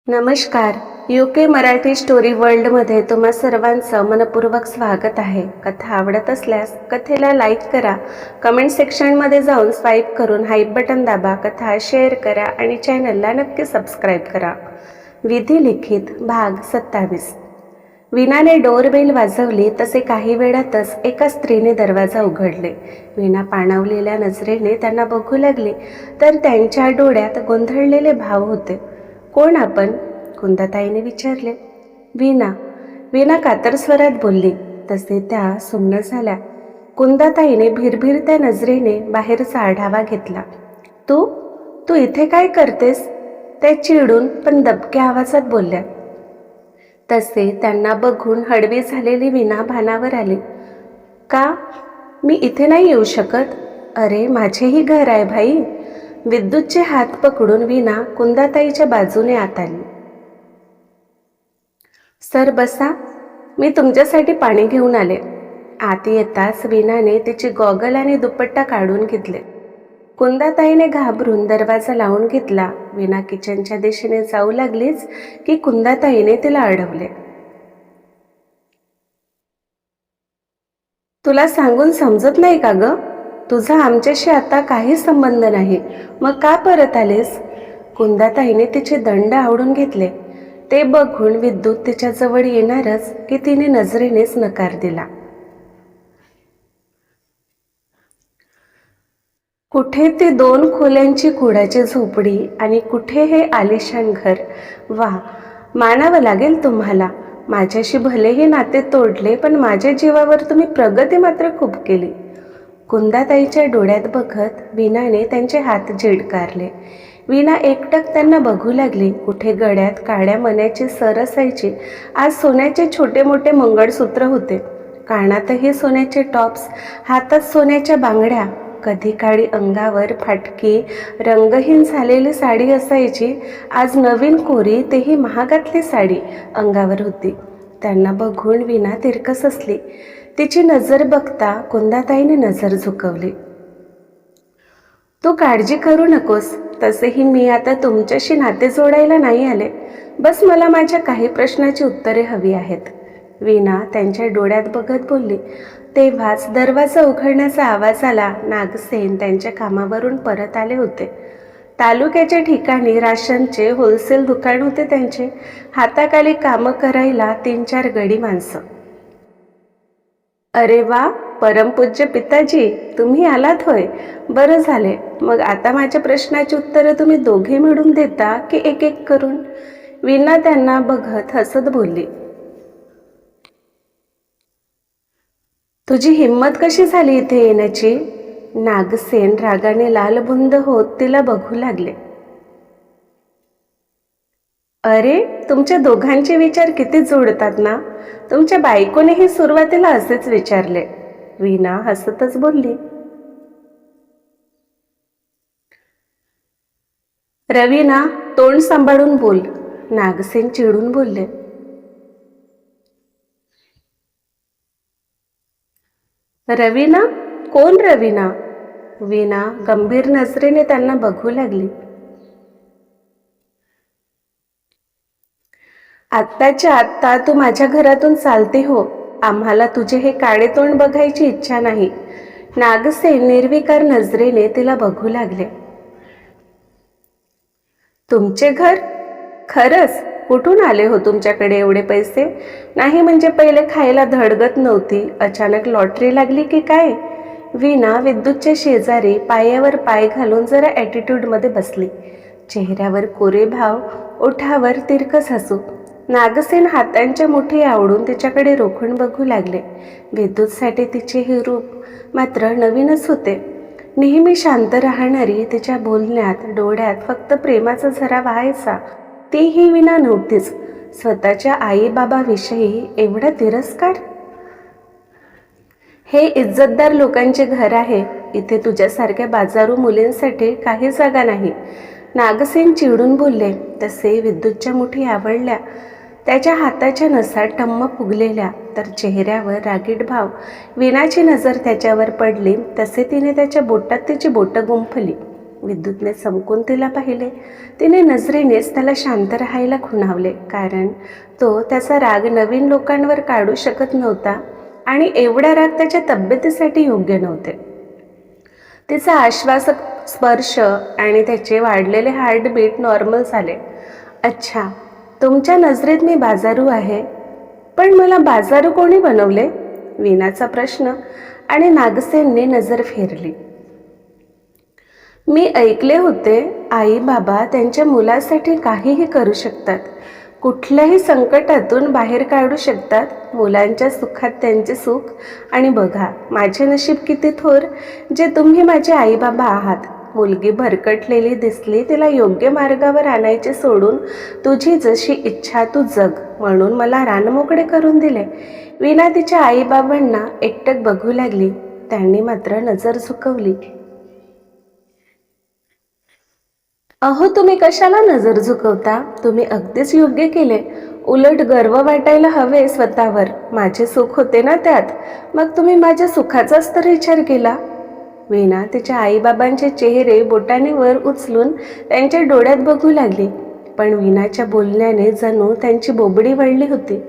नमस्कार. UK Marathi story वर्ल्डमध्ये तुम्हा सर्वांचं मनपूर्वक स्वागत आहे. कथा आवडत असल्यास कथेला लाईक करा, कमेंट सेक्शनमध्ये जाऊन स्वाईप करून हाईप बटन दाबा, कथा शेअर करा आणि चॅनलला नक्की सबस्क्राईब करा. विधी लिखित भाग 27. वीणाने डोरबेल वाजवली तसे काही वेळातच एका स्त्रीने दरवाजा उघडले. वीणा पाणावलेल्या नजरेने त्यांना बघू लागली तर त्यांच्या डोळ्यात गोंधळलेले भाव होते. कोण आपण? कुंदाताईने विचारले. वीणा कातर स्वरात बोलली. तसे त्या सुन्न झाल्या. कुंदाताईने भिरभिरत्या नजरेने बाहेरचा आढावा घेतला. तू तू इथे काय करतेस? त्या चिडून पण दबक्या आवाजात बोलल्या. तसे त्यांना बघून हळवी झालेली वीणा भानावर आली. का? मी इथे नाही येऊ शकत? अरे माझेही घर आहे भाई. विद्युतचे हात पकडून वीणा कुंदाताईच्या बाजूने आत आली. सर बसा, मी तुमच्यासाठी पाणी घेऊन आले. आत येताच वीणाने तिची गॉगल आणि दुपट्टा काढून घेतले. कुंदाताईने घाबरून दरवाजा लावून घेतला. वीणा किचनच्या दिशेने जाऊ लागलीच की कुंदाताईने तिला अडवले. तुला सांगून समजत नाही का ग? तुझा आमच्याशी आता काही संबंध नाही, मग का परत आलेस? कुंदाताईने तिचे दंड आवडून घेतले. ते बघून विद्युत तिच्या जवळ येणारच की तिने नजरेनेच नकार दिला. कुठे ती 2 खोल्यांची कुडाची झोपडी आणि कुठे हे आलिशान घर. वा, मानावं लागेल तुम्हाला. माझ्याशी भलेही नाते तोडले पण माझ्या जीवावर तुम्ही प्रगती मात्र खूप केली. कुंदाताईच्या डोळ्यात बघत वीणाने त्यांचे हात झिडकारले. वीणा एकटक त्यांना बघू लागली. कुठे गळ्यात काळ्या मण्याची सर असायची, आज सोन्याचे छोटे मोठे मंगळसूत्र होते. कानातही सोन्याचे टॉप्स, हातात सोन्याच्या बांगड्या. कधी काळी अंगावर फाटकी रंगहीन झालेली साडी असायची, आज नवीन कोरी तेही महागातली साडी अंगावर होती. त्यांना बघून वीणा तिरकस असली. तिची नजर बघता कुंदाताईने नजर झुकवली. तू काळजी करू नकोस. तसेही मी आता तुमच्याशी नाते जोडायला नाही आले. बस मला माझ्या काही प्रश्नाची उत्तरे हवी आहेत. वीणा त्यांच्या डोळ्यात बघत बोलली. तेव्हाच दरवाजा उघडण्याचा आवाज आला. नागसेन त्यांच्या कामावरून परत आले होते. तालुक्याच्या ठिकाणी राशनचे होलसेल दुकान होते त्यांचे. हाताखाली कामं करायला 3-4 गडी माणसं. अरे वा, परमपूज्य पिताजी, तुम्ही आलात होय. बरं झाले. मग आता माझ्या प्रश्नाची उत्तरं तुम्ही दोघे मिळून देता की एक एक करून? वीणा त्यांना बघत हसत बोलली. तुझी हिंमत कशी झाली इथे येण्याची? नागसेन रागाने लालबुंद होत तिला बघू लागले. अरे, तुमच्या दोघांचे विचार किती जोडतात ना. तुमच्या बायकोनेही सुरुवातीला असेच विचारले. वीणा हसतच बोलली. रवीना, तोंड सांभाळून बोल. नागसेन चिडून बोलले. रवीना? कोण रवीना? वीणा गंभीर नजरेने त्यांना बघू लागली. आत्ताच्या आत्ता तू माझ्या घरातून चालते हो. आम्हाला तुझे हे काळे तोंड बघायची इच्छा नाही. नागसेन निर्विकार नजरेने तिला बघू लागले. तुमचे घर? खरंच? कुठून आले हो तुमच्याकडे एवढे पैसे? नाही म्हणजे पहिले खायला धडगत नव्हती, अचानक लॉटरी लागली की काय? वीणा विद्युतच्या शेजारी पायावर पाय घालून जरा ॲटिट्यूडमध्ये बसली. चेहऱ्यावर कोरे भाव, ओठावर तिरकस हसू. नागसेन हातांच्या मुठी आवडून तिच्याकडे रोखून बघू लागले. विद्युतसाठी तिचे हे रूप मात्र नवीनच होते. नेहमी शांत राहणारी तिच्या बोलण्यात डोळ्यात फक्त प्रेमाचा झरा वाहायचा. तीही वीणा नव्हतीच. स्वतःच्या आईबाबाविषयी एवढा तिरस्कार. हे इज्जतदार लोकांचे घर आहे. इथे तुझ्यासारख्या बाजारू मुलींसाठी काही जागा नाही. नागसेन चिडून बोलले. तसे विद्युतच्या मुठी आवडल्या. त्याच्या हाताच्या नसा टम्म फुगलेल्या, तर चेहऱ्यावर रागीट भाव. वीणाची नजर त्याच्यावर पडली तसे तिने त्याच्या बोटात तिची बोटं गुंफली. विद्युतने चमकून तिला पाहिले. तिने नजरेनेच त्याला शांत राहायला खुणावले, कारण तो त्याचा राग नवीन लोकांवर काढू शकत नव्हता आणि एवढा राग त्याच्या तब्येतीसाठी योग्य नव्हते. तिचा आश्वासक स्पर्श आणि त्याचे वाढलेले हार्टबीट नॉर्मल झाले. अच्छा, तुमच्या नजरेत मी बाजारू आहे, पण मला बाजारू कोणी बनवले? वीणाचा प्रश्न, आणि नागसेनने नजर फेरली. मी ऐकले होते आई बाबा त्यांच्या मुलासाठी काहीही करू शकतात, कुठल्याही संकटातून बाहेर काढू शकतात, मुलांच्या सुखात त्यांचे सुख. आणि बघा माझे नशीब किती थोर, जे तुम्ही माझे आई बाबा आहात. मुलगी भरकटलेली दिसली, तिला योग्य मार्गावर आणायचे सोडून तुझी जशी इच्छा तू जग म्हणून मला रानमोकळे करून दिले. वीणा तिच्या आईबाबांना एकटक बघू लागली. त्यांनी मात्र नजर झुकवली. अहो, तुम्ही कशाला नजर झुकवता? तुम्ही अगदीच योग्य केले. उलट गर्व वाटायला हवे स्वतःवर. माझे सुख होते ना त्यात, मग तुम्ही माझ्या सुखाचाच तर विचार केला. वीणा तिच्या आईबाबांचे चेहरे बोटाने वर उचलून त्यांच्या डोळ्यात बघू लागली, पण वीणाच्या बोलण्याने जणू त्यांची बोबडी वळली होती.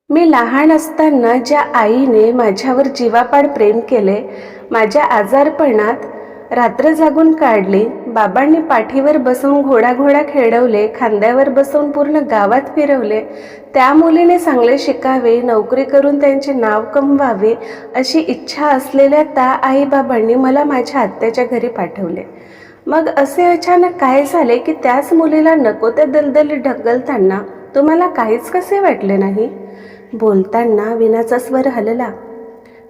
मी लहान असताना ज्या आईने माझ्यावर जीवापाड प्रेम केले, माझ्या आजारपणात रात्र जागून काढली, बाबांनी पाठीवर बसवून घोडा घोडा खेळवले, खांद्यावर बसवून पूर्ण गावात फिरवले, त्या मुलीने चांगले शिकावे, नोकरी करून त्यांचे नाव कमवावे अशी इच्छा असलेल्या त्या आईबाबांनी मला माझ्या आत्याच्या घरी पाठवले. मग असे अचानक काय झाले की त्याच मुलीला नको त्या दलदलीत ढकलताना तुम्हाला काहीच कसे वाटले नाही? बोलताना वीणाचा स्वर हलला.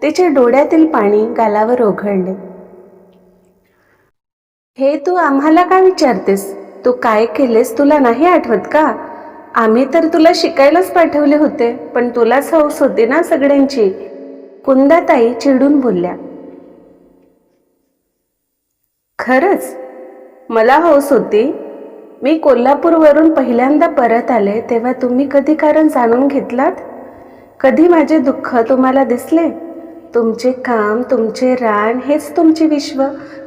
तिच्या डोळ्यातील पाणी गालावर ओघळले. हे तू आम्हाला का विचारतेस? तू काय केलेस तुला नाही आठवत का? आम्ही तर तुला शिकायलाच पाठवले होते, पण तुलाच हौस होती ना सगळ्यांची. कुंदाताई चिडून बोलल्या. खरंच मला हौस होती. मी कोल्हापूरवरून पहिल्यांदा परत आले तेव्हा तुम्ही कधी कारण जाणून घेतलात? कधी माझे दुःख तुम्हाला दिसले? तुमचे काम, तुमचे रान हेच तुमचे विश्व,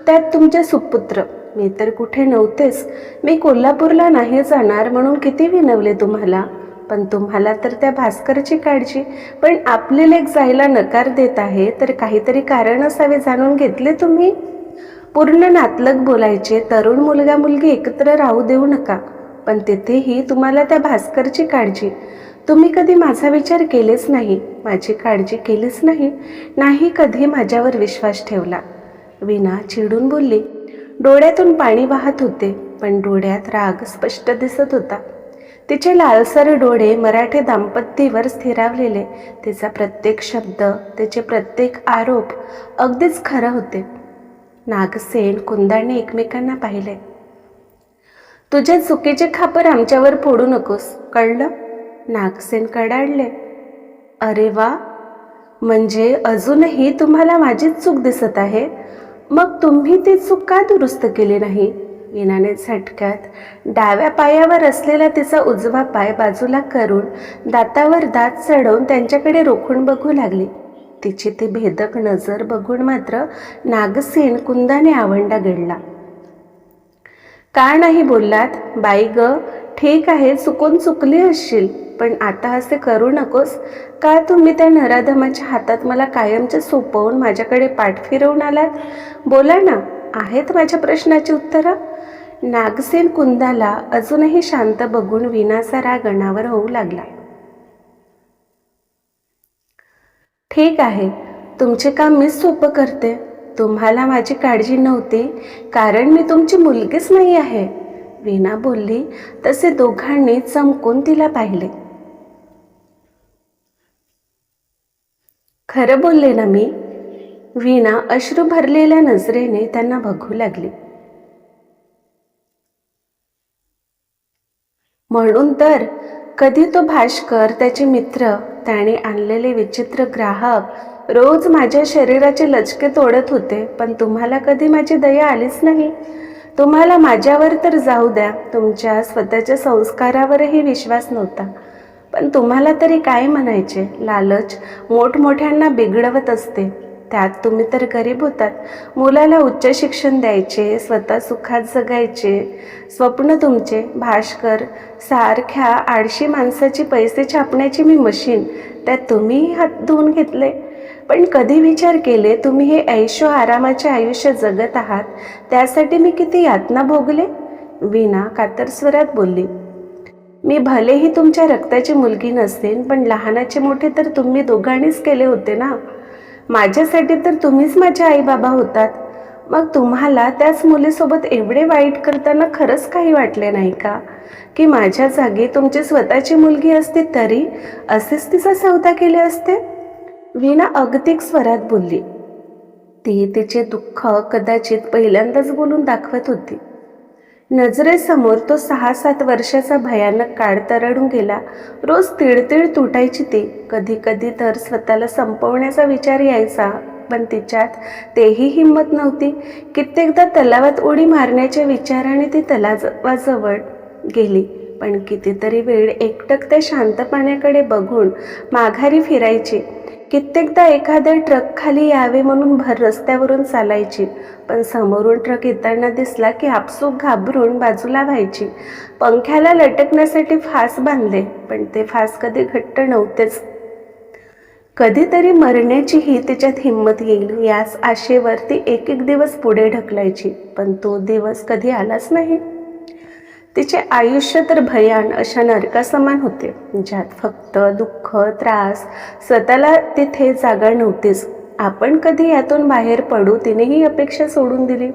त्यात तुमचे सुपुत्र. मी तर कुठे नव्हतेच. मी कोल्हापूरला नाही जाणार म्हणून किती विनवले तुम्हाला, पण तुम्हाला तर त्या भास्करची काळजी. पण आपले लेक जायला नकार देत आहे तर काहीतरी कारण असावे, जाणून घेतले तुम्ही? पूर्ण नातलग बोलायचे. तरुण मुलगा मुलगी एकत्र राहू देऊ नका, पण तिथेही तुम्हाला त्या भास्करची काळजी. तुम्ही कधी माझा विचार केलेच नाही, माझी काळजी केलीच नाही, नाही कधी माझ्यावर विश्वास ठेवला. वीणा चिडून बोलली. डोळ्यातून पाणी वाहत होते, पण डोळ्यात राग स्पष्ट दिसत होता. तिचे लालसर डोळे मराठी दाम्पत्यावर स्थिरावलेले. तिचा प्रत्येक शब्द, तिचे प्रत्येक आरोप अगदीच खरं होते. नागसेन कुंदाने एकमेकांना पाहिले. तुझ्या चुकीचे खापर आमच्यावर फोडू नकोस, कळलं? नागसेन कडाडले. अरे वा, म्हणजे अजूनही तुम्हाला माझीच चूक दिसत आहे? मग तुम्ही ती चूक का दुरुस्त केली नाही? वीणाने झटक्यात डाव्या पायावर असलेला तिचा उजवा पाय बाजूला करून दातावर दात चढवून त्यांच्याकडे रोखून बघू लागली. तिची ती भेदक नजर बघून मात्र नागसेन कुंदाने आवंडा गेडला. का नाही बोललात? बाई ग, ठीक आहे, चुकून चुकली असशील, पण आता असे करू नकोस. का तुम्ही त्या नराधमाच्या हातात मला कायमचे सोपवून माझ्याकडे पाठ फिरवून आलात? बोला ना, आहेत माझ्या प्रश्नाची उत्तरं? नागसेन कुंदाला अजूनही शांत बघून वीणाचा राग अनावर होऊ लागला. ठीक आहे, तुमचे काम मीच सोपं करते. तुम्हाला माझी काळजी नव्हती कारण मी तुमची मुलगीच नाही आहे. वीणा बोलली तसे दोघांनी चमकून तिला पाहिले. खरं बोलले ना मी? वीणा अश्रू भरलेल्या नजरेने त्यांना बघू लागली. म्हणून तर कधी तो भास्कर, त्याचे मित्र, त्याने आणलेले विचित्र ग्राहक रोज माझ्या शरीराचे लचके तोडत होते, पण तुम्हाला कधी माझी दया आलीच नाही. तुम्हाला माझ्यावर तर जाऊ द्या, तुमच्या स्वतःच्या संस्कारावरही विश्वास नव्हता. पण तुम्हाला तरी काय म्हणायचे? लालच मोठमोठ्यांना बिघडवत असते. त्यात तुम्ही तर गरीब होतात. मुलाला उच्च शिक्षण द्यायचे, स्वतः सुखात जगायचे. स्वप्न तुमचे. भास्कर सारख्या आळशी माणसाची पैसे छापण्याची मी मशीन, त्यात तुम्हीही हात धुवून घेतले. पण कधी विचार केले तुम्ही हे ऐशो आरामाचे आयुष्य जगत आहात त्यासाठी मी किती यातना भोगले? वीणा कातर स्वरात बोलली. मी भलेही तुमच्या रक्ताची मुलगी नसेन, पण लहानाचे मोठे तर तुम्ही दोघांनीच केले होते ना. माझ्यासाठी तर तुम्हीच माझे आई बाबा होतात. मग तुम्हाला त्याच मुलीसोबत एवढे वाईट करताना खरंच काही वाटले नाही का, की माझ्या जागी तुमची स्वतःची मुलगी असती तरी असेच तिचा सौदा केले असते? वीणा अगतिक स्वरात बोलली. ती तिचे दुःख कदाचित पहिल्यांदाच बोलून दाखवत होती. नजरेसमोर तो 6-7 वर्षाचा भयानक काळ तरळून गेला. रोज तिळतिळ तुटायची ती. कधी कधी तर स्वतःला संपवण्याचा विचार यायचा, पण तिच्यात तेही हिंमत नव्हती. कित्येकदा तलावात उडी मारण्याच्या विचाराने ती तलावाजवळ गेली, पण कितीतरी वेळ एकटक त्या शांत पाण्याकडे बघून माघारी फिरायची. कित्येकदा एखाद्या ट्रक खाली यावे म्हणून भर रस्त्यावरून चालायची, पण समोरून ट्रक येताना दिसला की आपसूक घाबरून बाजूला व्हायची. पंख्याला लटकण्यासाठी फास बांधले, पण ते फास कधी घट्ट नव्हतेच. कधीतरी मरण्याचीही तिच्यात हिंमत येईल याच आशेवर ती एक एक दिवस पुढे ढकलायची, पण तो दिवस कधी आलाच नाही. तिचे आयुष्य तर भयान अशा नरकासमान होते, ज्यात फक्त दुःख, त्रास. स्वतःला तिथे जागा नव्हतीच. आपण कधी यातून बाहेर पडू तिनेही अपेक्षा सोडून दिली.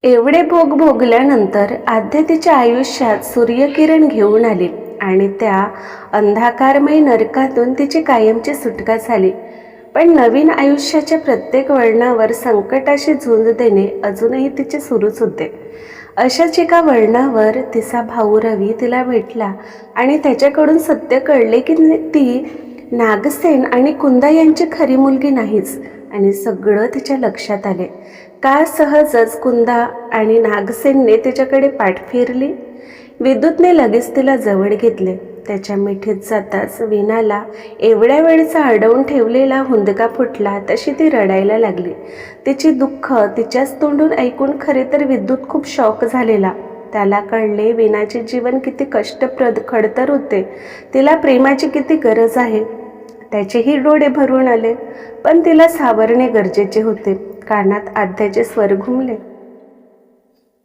एवढे भोग भोगल्यानंतर आद्या तिच्या आयुष्यात सूर्यकिरण घेऊन आली आणि त्या अंधकारमय नरकातून तिची कायमची सुटका झाली. पण नवीन आयुष्याच्या प्रत्येक वळणावर संकटाशी झुंज देणे अजूनही तिचे सुरूच होते. अशाच एका वळणावर तिचा भाऊ रवी तिला भेटला आणि त्याच्याकडून सत्य कळले की ती नागसेन आणि कुंदा यांची खरी मुलगी नाहीच. आणि सगळं तिच्या लक्षात आले. का सहजच कुंदा आणि नागसेनने तिच्याकडे पाठ फिरली. विद्युतने लगेच तिला जवळ घेतले. त्याच्या मिठीत जाताच वीणाला एवढ्या वेळचा अडवून ठेवलेला हुंदका फुटला, तशी ती रडायला लागली. तिची दुःख तिच्याच तोंडून ऐकून खरे तर विद्युत खूप शॉक झालेला. त्याला कळले वीणाचे जीवन किती कष्टप्रद खडतर होते, तिला प्रेमाची किती गरज आहे. त्याचेही डोळे भरून आले, पण तिला सावरणे गरजेचे होते. कानात आद्याचे स्वर घुमले.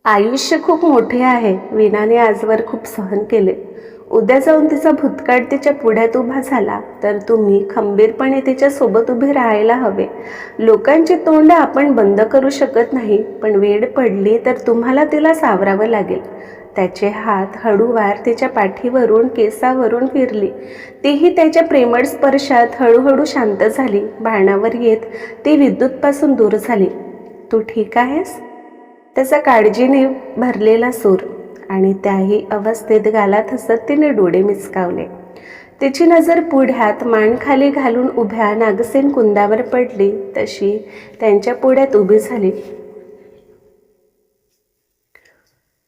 आयुष्य खूप मोठे आहे. वीणाने आजवर खूप सहन केले. उद्या जाऊन तिचा भूतकाळ तिच्या पुढ्यात उभा झाला तर तुम्ही खंबीरपणे तिच्या सोबत उभे राहायला हवे. लोकांची तोंड आपण बंद करू शकत नाही, पण वेळ पडली तर तुम्हाला तिला सावरावं लागेल. त्याचे हात हळूवार तिच्या पाठीवरून केसावरून फिरली. तीही त्याच्या प्रेमळ स्पर्शात हळूहळू शांत झाली. भानावर येत ती विद्युतपासून दूर झाली. तू ठीक आहेस? त्याचा काळजीने भरलेला सूर. आणि त्याही अवस्थेत गालात हसत तिने डोळे मिचकावले. तिची नजर पुढ्यात मान खाली घालून उभ्या नागसेन कुंदावर पडली, तशी त्यांच्या पुढ्यात उभी झाली.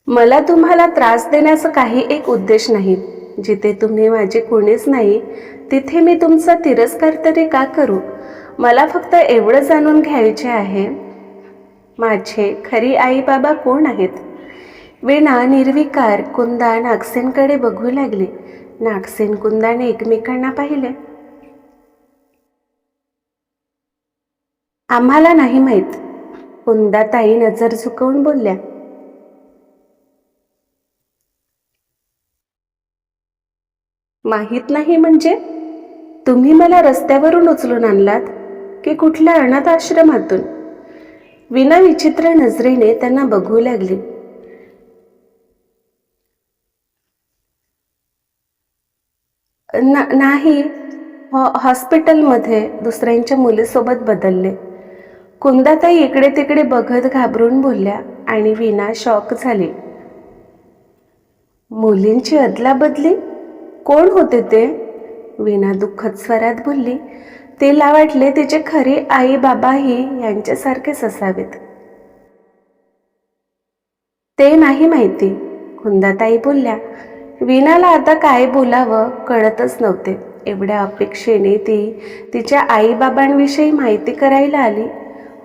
मला तुम्हाला त्रास देण्याचा काही एक उद्देश नाही. जिथे तुम्ही माझे कोणीच नाही तिथे मी तुमचा तिरस्कार तरी का करू? मला फक्त एवढं जाणून घ्यायचे आहे, माझे खरी आई बाबा कोण आहेत? वीणा निर्विकार कुंदा नागसेनकडे बघू लागली. नागसेन कुंदाने एकमेकांना पाहिले. आम्हाला नाही माहीत, कुंदाताई नजर झुकवून बोलल्या. माहीत नाही म्हणजे? तुम्ही मला रस्त्यावरून उचलून आणलात की कुठल्या अनाथ आश्रमातून? वीणा विचित्र नजरेने त्यांना बघू लागली. नाही, हॉस्पिटलमध्ये दुसऱ्यांच्या मुलीसोबत बदलले. कुंदाताई इकडे तिकडे बघत घाबरून बोलल्या आणि वीणा शॉक झाली. मुलींची अदलाबदली? कोण होते ते? वीणा दुःखद स्वरात बोलली. तिला वाटले तिचे खरे आई बाबाही यांच्यासारखेच असावेत. ते नाही माहिती, कुंदाताई बोलल्या. वीणाला आता काय बोलावं कळतच नव्हते. एवढ्या अपेक्षेने ती तिच्या आईबाबांविषयी माहिती करायला आली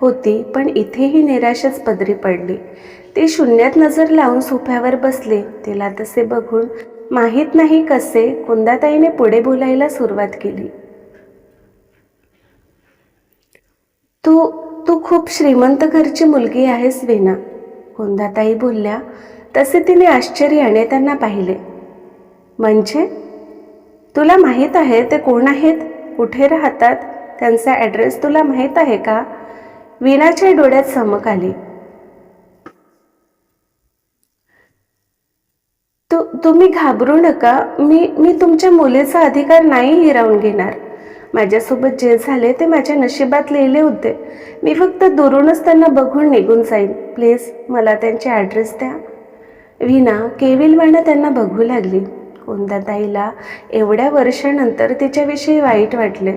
होती, पण इथेही निराशच पदरी पडली. ती शून्यात नजर लावून सोफ्यावर बसली. तिला तसे बघून माहीत नाही कसे कुंदाताईने पुढे बोलायला सुरुवात केली. तू तू खूप श्रीमंत घरची मुलगी आहेस वीणा, कुंदाताई बोलल्या. तसे तिने आश्चर्याने त्यांना पाहिले. म्हणजे? तुला माहीत आहे ते कोण आहेत, कुठे राहतात, त्यांचा ॲड्रेस तुला माहीत आहे का? वीणाच्या डोळ्यात चमक आली. तुम्ही घाबरू नका. मी तुमच्या मुलीचा अधिकार नाही हिरावून घेणार. माझ्यासोबत जे झाले ते माझ्या नशिबात लिहिले होते. मी फक्त दुरूनच त्यांना बघून निघून जाईन. प्लीज मला त्यांचे ॲड्रेस द्या. वीणा केविलवाणं त्यांना बघू लागली. कुंदाताईला एवढ्या वर्षानंतर तिच्याविषयी वाईट वाटले.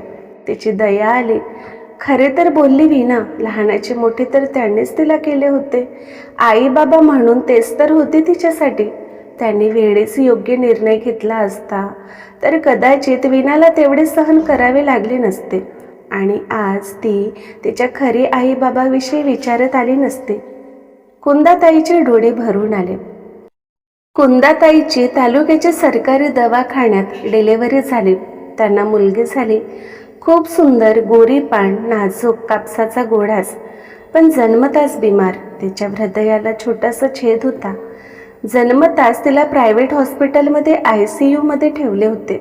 तिची दया आली. खरे तर बोलली वीणा, लहानाची मोठी तर त्यांनीच तिला केले होते. आई बाबा म्हणून तेच तर होते तिच्यासाठी. त्यांनी वेळेस योग्य निर्णय घेतला असता तर कदाचित वीणाला तेवढे सहन करावे लागले नसते आणि आज ती तिच्या खरी आई बाबाविषयी विचारत आली नसते. कुंदाताईचे डोळे भरून आले. कुंदाताईची तालुक्याच्या सरकारी दवाखान्यात डिलिव्हरी झाली. त्यांना मुलगी झाली. खूप सुंदर, गोरीपाण, नाजूक, कापसाचा गोडास, पण जन्मताच बिमार. तिच्या हृदयाला छोटासा छेद होता. जन्मताच तिला प्रायव्हेट हॉस्पिटलमध्ये ICUमध्ये ठेवले होते.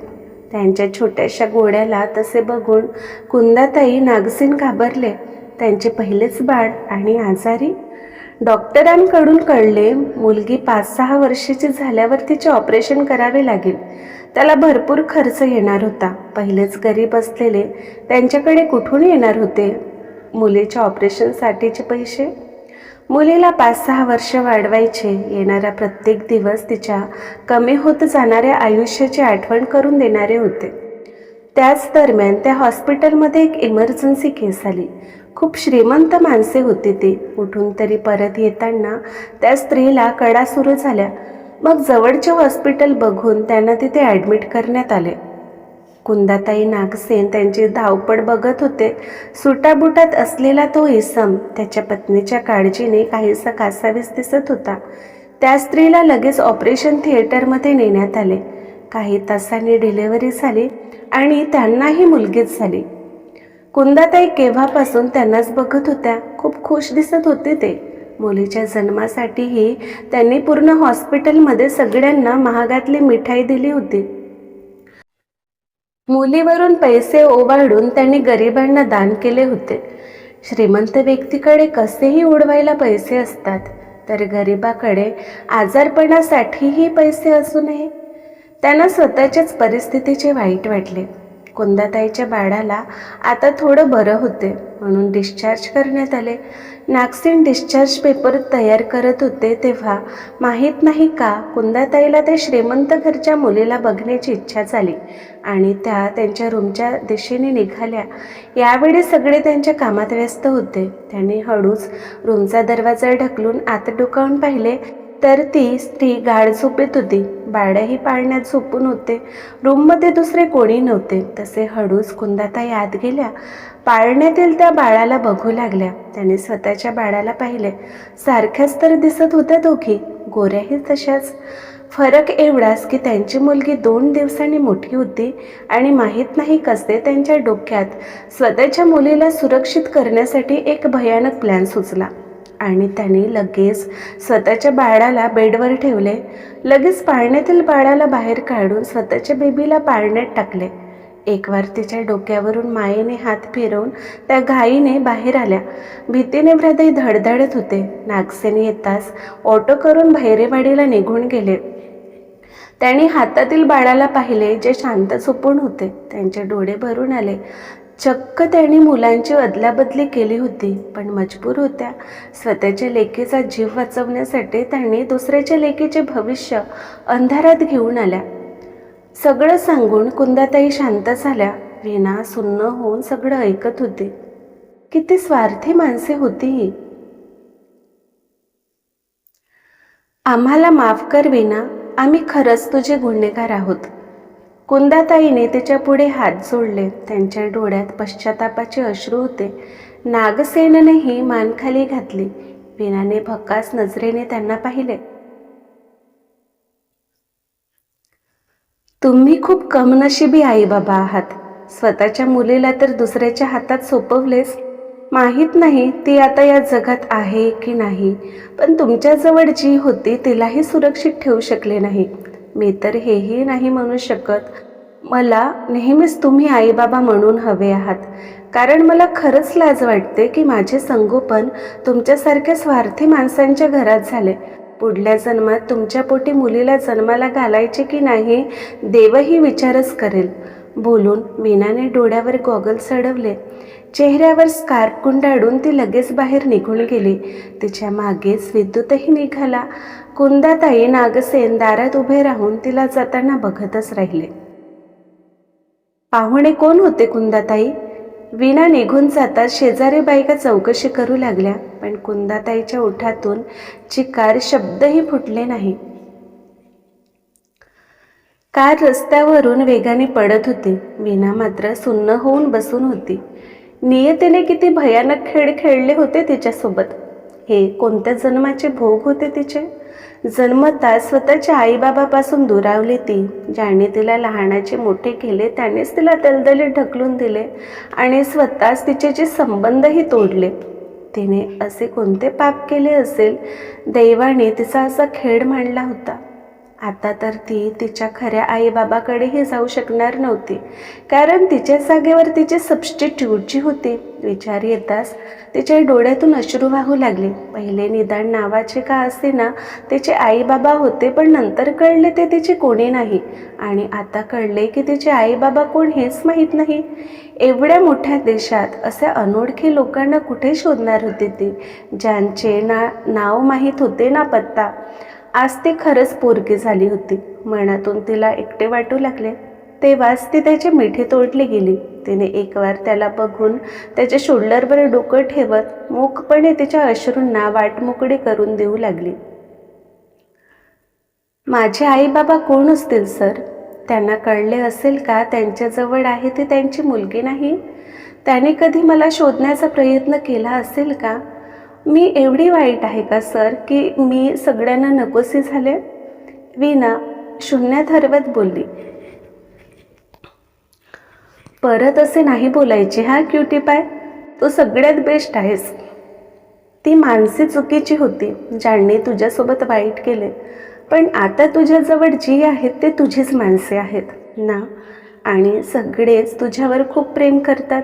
त्यांच्या छोट्याशा गोड्याला तसे बघून कुंदाताई नागसीन घाबरले. त्यांचे पहिलेच बाळ आणि आजारी. डॉक्टरांकडून कळले मुलगी 5-6 वर्षाची झाल्यावर तिचे ऑपरेशन करावे लागेल. त्याला भरपूर खर्च येणार होता. पहिलेच गरीब असलेले त्यांच्याकडे कुठून येणार होते मुलीच्या ऑपरेशनसाठीचे पैसे? मुलीला 5-6 वर्ष वाढवायचे. येणारा प्रत्येक दिवस तिच्या कमी होत जाणाऱ्या आयुष्याची आठवण करून देणारे होते. त्याच दरम्यान त्या हॉस्पिटलमध्ये एक इमर्जन्सी केस आली. खूप श्रीमंत माणसे होती ती. कुठून तरी परत येताना त्या स्त्रीला कळा सुरू झाल्या. मग जवळचे हॉस्पिटल बघून त्यांना तिथे ॲडमिट करण्यात आले. कुंदाताई नागसेन त्यांची धावपळ बघत होते. सुटाबुटात असलेला तो इसम त्याच्या पत्नीच्या काळजीने काहीसा कासावीस दिसत होता. त्या स्त्रीला लगेच ऑपरेशन थिएटरमध्ये नेण्यात आले. काही तासांनी डिलिव्हरी झाली आणि त्यांनाही मुलगीच झाली. कुंदाताई केव्हापासून त्यांनाच बघत होत्या. खूप खुश दिसत होते ते. मुलीच्या जन्मासाठीही त्यांनी पूर्ण हॉस्पिटलमध्ये सगळ्यांना महागातली मिठाई दिली होती. मुलीवरून पैसे ओवाळून त्यांनी गरिबांना दान केले होते. श्रीमंत व्यक्तीकडे कसेही उडवायला पैसे असतात, तर गरिबाकडे आजारपणासाठीही पैसे असू नये. त्यांना स्वतःच्याच परिस्थितीचे वाईट वाटले. कुंदाताईच्या बाळाला आता थोडं बरं होते म्हणून डिस्चार्ज करण्यात आले. नागसेन डिस्चार्ज पेपर तयार करत होते तेव्हा माहीत नाही का कुंदाताईला त्या श्रीमंत घरच्या मुलीला बघण्याची इच्छा झाली आणि त्या त्यांच्या रूमच्या दिशेने निघाल्या. यावेळी सगळे त्यांच्या कामात व्यस्त होते. त्यांनी हळूच रूमचा दरवाजा ढकलून आत डोकावून पाहिले तर ती स्त्री गाढ झोपेत होती. बाळही पाळण्यात झोपून होते. रूममध्ये दुसरे कोणी नव्हते. तसे हळूच कुंदाताई आत गेल्या. पाळण्यातील त्या बाळाला बघू लागल्या. त्याने स्वतःच्या बाळाला पाहिले. सारख्याच तर दिसत होत्या दोघी. गोऱ्याही तशाच. फरक एवढाच की त्यांची मुलगी 2 दिवसांनी मोठी होती आणि माहीत नाही कसे त्यांच्या डोक्यात स्वतःच्या मुलीला सुरक्षित करण्यासाठी एक भयानक प्लॅन सुचला आणि त्याने लगेच स्वतःच्या बाळाला बेडवर ठेवले. लगेच पाळण्यातील बाळाला बाहेर काढून स्वतःच्या बेबीला पाळण्यात टाकले. एकवार तिच्या डोक्यावरून मायेने हात फिरवून त्या घाईने बाहेर आल्या. भीतीने हृदय धडधडत होते. नागसेन येताच ऑटो करून भैरेवाडीला निघून गेले. त्यांनी हातातील बाळाला पाहिले जे शांत झोपून होते. त्यांचे डोळे भरून आले. चक्क त्यांनी मुलांची अदलाबदली केली होती, पण मजबूर होत्या. स्वतःच्या लेकीचा जीव वाचवण्यासाठी त्यांनी दुसऱ्याच्या लेकीचे भविष्य अंधारात घेऊन आल्या. सगळं सांगून कुंदाताई शांत झाल्या. वीणा सुन्न होऊन सगळं ऐकत होती. किती स्वार्थी माणसे होती ही. आम्हाला माफ कर वीणा, आम्ही खरंच तुझे गुन्हेगार आहोत. कुंदाताईने तिच्या पुढे हात जोडले. त्यांच्या डोळ्यात पश्चातापाचे अश्रू होते. नागसेननेही मान खाली घातली. वीणाने भकास नजरेने त्यांना पाहिले. तुम्ही खूप कमनशिबी आई बाबा आहात. स्वतःच्या मुलीला तर दुसऱ्याच्या हातात सोपवलेस. माहीत नाही ती आता या जगात आहे की नाही, पण तुमच्याजवळ जी होती तिलाही सुरक्षित ठेवू शकले नाही. मी तर हेही नाही म्हणू शकत. मला नेहमीच तुम्ही आई बाबा म्हणून हवे आहात, कारण मला खरंच लाज वाटते की माझे संगोपन तुमच्यासारख्या स्वार्थी माणसांच्या घरात झाले. पुढल्या जन्मात तुमच्या पोटी मुलीला जन्माला घालायचे की नाही देवही विचारच करेल. बोलून वीणाने डोळ्यावर गॉगल चढवले. चेहऱ्यावर स्कार्फ गुंडाळून ती लगेच बाहेर निघून गेली. तिच्या मागेच विद्युतही निघाला. कुंदाताई नागसेन दारात उभे राहून तिला जाताना बघतच राहिले. पाहुणे कोण होते कुंदाताई? वीणा निघून जाताच शेजारी बायका चौकशी करू लागल्या, पण कुंदाताईच्या ओठातून चिकार शब्दही फुटले नाही. कार रस्त्यावरून वेगाने पडत होती. वीणा मात्र सुन्न होऊन बसून होती. नियतीने किती भयानक खेळ खेळले होते तिच्यासोबत. हे कोणत्या जन्माचे भोग होते तिचे? जन्मता स्वतःच्या आईबाबापासून दुरावली ती. ज्याने तिला लहानाचे मोठे केले त्यानेच तिला दलदलीत ढकलून दिले आणि स्वतःच तिचे जे संबंधही तोडले. तिने असे कोणते पाप केले असेल? दैवाने तिचा असा खेळ मांडला होता. आता तर ती तिच्या खऱ्या आईबाबाकडेही जाऊ शकणार नव्हती, कारण तिच्या जागेवर तिची सबस्टिट्यूट जी होती. विचार येताच तिच्या डोळ्यातून अश्रू वाहू लागले. पहिले निदान नावाचे का असेना तिचे आईबाबा होते, पण नंतर कळले ते तिचे कोणी नाही. आणि आता कळले की तिचे आईबाबा कोण हेच माहीत नाही. एवढ्या मोठ्या देशात अशा अनोळखी लोकांना कुठे शोधणार होती ती, ज्यांचे ना नाव माहीत होते ना पत्ता. आज ती खरंच पोरगी झाली होती. मनातून तिला एकटे वाटू लागले. तेव्हाच ती त्याची मिठी तोडली गेली. तिने एकवार त्याला बघून त्याच्या शोल्डरवर डोकं ठेवत मूकपणे तिच्या अश्रूंना वाटमोकळी करून देऊ लागली. माझे आई बाबा कोण असतील सर? त्यांना कळले असेल का त्यांच्याजवळ आहे ती त्यांची मुलगी नाही? त्याने कधी मला शोधण्याचा प्रयत्न केला असेल का? मी एवढी वाईट आहे का सर की मी सगळ्यांना नकोसी झाले? वीणा शून्यात हरवत बोलली. परत असे नाही बोलायचे हा क्युटी पाय. तू सगळ्यात बेस्ट आहेस. ती माणसे चुकीची होती ज्यांनी तुझ्यासोबत वाईट केले, पण आता तुझ्याजवळ जी आहेत ते तुझीच माणसे आहेत ना, आणि सगळेच तुझ्यावर खूप प्रेम करतात.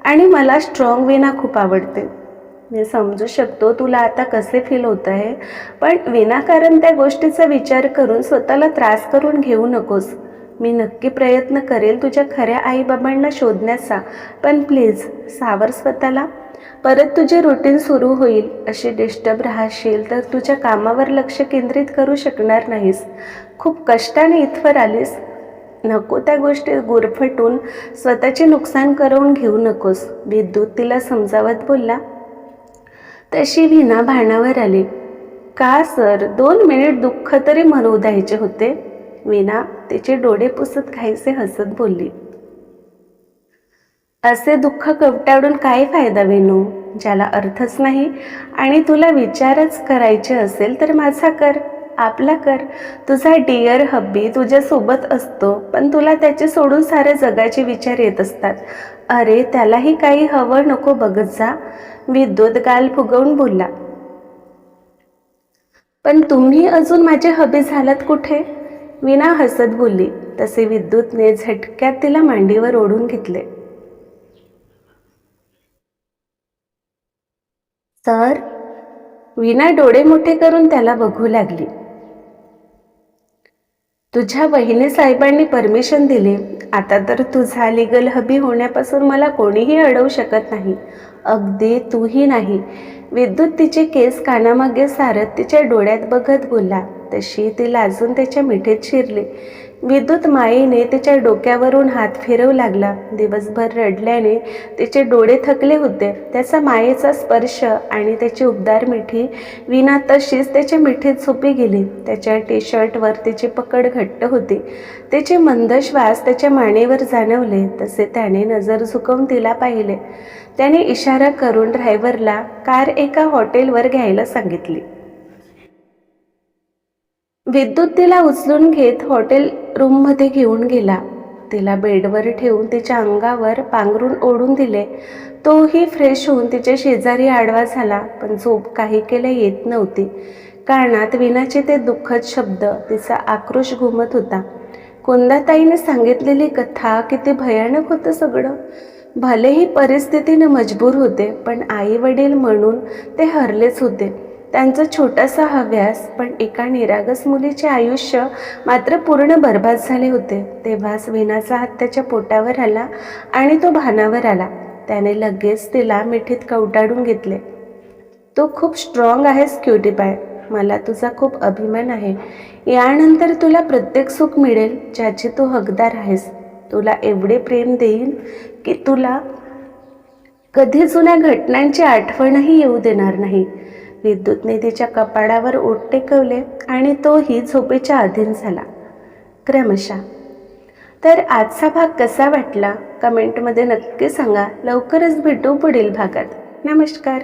आणि मला स्ट्रॉंग वीणा खूप आवडते. मी समजू शकतो तुला आता कसे फील होत आहे, पण विनाकारण त्या गोष्टीचा विचार करून स्वतःला त्रास करून घेऊ नकोस. मी नक्की प्रयत्न करेल तुझ्या खऱ्या आईबाबांना शोधण्याचा, पण प्लीज सावर स्वतःला. परत तुझे रुटीन सुरू होईल. अशी डिस्टर्ब राहशील तर तुझ्या कामावर लक्ष केंद्रित करू शकणार नाहीस. खूप कष्टाने इथवर आलीस. नको त्या गोष्टी गुरफटून स्वतःचे नुकसान करून घेऊ नकोस. विद्युत तिला समजावत बोलला. तशी वीणा भानावर आली. का सर, 2 मिनिट दुःख तरी म्हणू द्यायचे होते. वीणा तिचे डोळे पुसत घाईसे हसत बोलली. असे दुःख कवटाळून काय फायदा वेणू, ज्याला अर्थच नाही. आणि तुला विचारच करायचे असेल तर माझा कर, आपला कर. तुझा डिअर हब्बी तुझ्यासोबत असतो, पण तुला त्याचे सोडून साऱ्या जगाचे विचार येत असतात. अरे त्यालाही काही हवं नको बघत जा. विद्युत गाल फुगवून बोलला. पण तुम्ही अजून माझे हबी झालात कुठे? वीणा हसत बोलली. तसे विद्युतने झटक्यात तिला मांडीवर ओढून घेतले. सर, वीणा डोळे मोठे करून त्याला बघू लागली. तुझ्या वहिनी साहेबांनी परमिशन दिले. आता तर तुझा लिगल हबी होण्यापासून मला कोणीही अडवू शकत नाही, अगदी तूही नाही. विद्युत तिचे केस कानामागे सारत तिच्या डोळ्यात बघत बोलला. तशी ती लाजून त्याच्या मिठीत शिरली. विद्युत मायेने तिच्या डोक्यावरून हात फिरवू लागला. दिवसभर रडल्याने तिचे डोळे थकले होते. त्याचा मायेचा स्पर्श आणि त्याची उबदार मिठी विना तशीच त्याच्या मिठीत झोपी गेली. त्याच्या टी शर्टवर तिची पकड घट्ट होती. तिचे मंद श्वास त्याच्या मानेवर जाणवले. तसे त्याने नजर झुकवून तिला पाहिले. त्याने इशारा करून ड्रायव्हरला कार एका हॉटेलवर घ्यायला सांगितली. विद्युत तिला उचलून घेत हॉटेल रूममध्ये घेऊन गेला. तिला बेडवर ठेवून तिच्या अंगावर पांघरून ओढून दिले. तोही फ्रेश होऊन तिच्या शेजारी आडवा झाला, पण झोप काही केल्या येत नव्हती. कानात विनाचे ते दुःखद शब्द, तिचा आक्रोश घुमत होता. कुंदाताईने सांगितलेली कथा किती भयानक होतं सगळं. भलेही परिस्थितीने मजबूर होते, पण आई वडील म्हणून ते हरलेच होते. त्यांचा छोटासा हव्यास, पण एका निरागस मुलीचे आयुष्य मात्र पूर्ण बर्बाद झाले होते. तेव्हाच विनाचा हात त्याच्या पोटावर आला आणि तो भानावर आला. त्याने लगेच तिला मिठीत कवटाळून घेतले. तू खूप स्ट्रॉंग आहेस क्युटी पाय. मला तुझा खूप अभिमान आहे. यानंतर तुला प्रत्येक सुख मिळेल ज्याची तू हकदार आहेस. तुला एवढे प्रेम देईन की तुला कधी जुन्या घटनांची आठवणही येऊ देणार नाही. विद्युतने तिच्या कपाळावर ओठ टेकवले आणि तोही झोपेच्या अधीन झाला क्रमशः. तर आजचा भाग कसा वाटला कमेंटमध्ये नक्की सांगा. लवकरच भेटू पुढील भागात. नमस्कार.